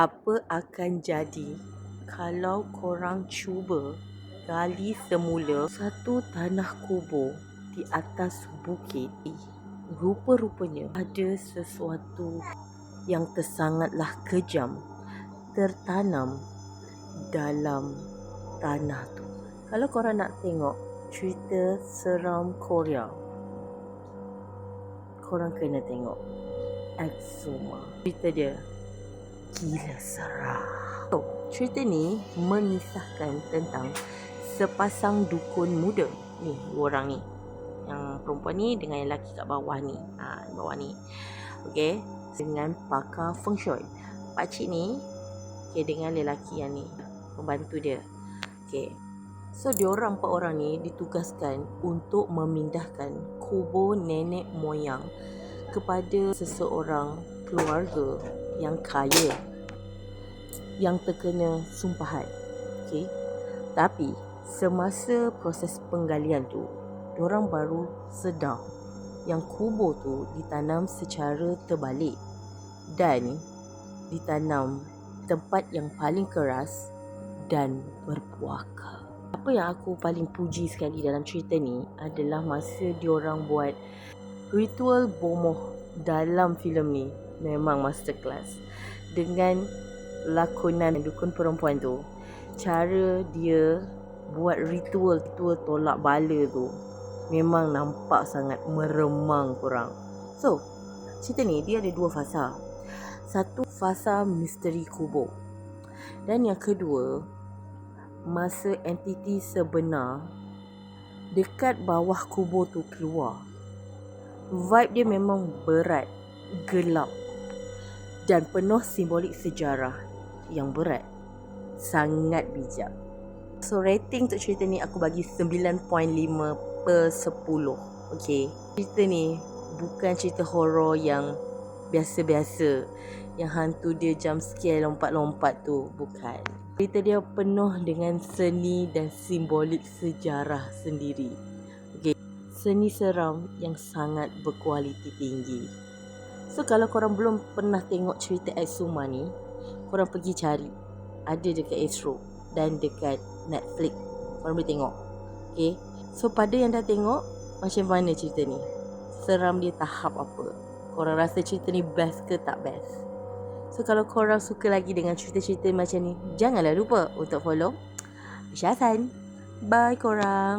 Apa akan jadi kalau korang cuba gali semula satu tanah kubur di atas bukit? Rupa-rupanya ada sesuatu yang tersangatlah kejam tertanam dalam tanah tu. Kalau korang nak tengok cerita seram Korea, korang kena tengok Exuma. Cerita dia gila seram. Cerita ni mengisahkan tentang sepasang dukun muda. Ni dua orang ni, yang perempuan ni dengan yang lelaki kat bawah ni. Bawah ni. Okey, dengan pakar feng shui. Pakcik ni dengan lelaki yang ni, pembantu dia. Okey. So diorang 4 orang ni ditugaskan untuk memindahkan kubur nenek moyang kepada seseorang keluarga yang kaya yang terkena sumpahan. Okey. Tapi semasa proses penggalian tu, diorang baru sedar yang kubur tu ditanam secara terbalik dan ditanam tempat yang paling keras dan berpuaka. Apa yang aku paling puji sekali dalam cerita ni adalah masa diorang buat ritual bomoh dalam filem ni, memang masterclass. Dengan lakonan dukun perempuan tu, cara dia buat ritual tolak bala tu memang nampak sangat meremang korang. So, cerita ni dia ada 2 fasa. Satu, fasa misteri kubur, dan yang kedua, masa entiti sebenar dekat bawah kubur tu keluar. Vibe dia memang berat, gelap dan penuh simbolik sejarah yang berat. Sangat bijak. So rating untuk cerita ni aku bagi 9.5/10. Okay, cerita ni bukan cerita horror yang biasa-biasa, yang hantu dia jump scare lompat-lompat tu. Bukan. Cerita dia penuh dengan seni dan simbolik sejarah sendiri. Okay, seni seram yang sangat berkualiti tinggi. So kalau korang belum pernah tengok cerita Exuma ni, korang pergi cari. Ada dekat Astro dan dekat Netflix. Korang boleh tengok. Okay. So pada yang dah tengok, macam mana cerita ni? Seram dia tahap apa? Korang rasa cerita ni best ke tak best? So kalau korang suka lagi dengan cerita-cerita macam ni, janganlah lupa untuk follow Aisyah Hassan. Bye korang.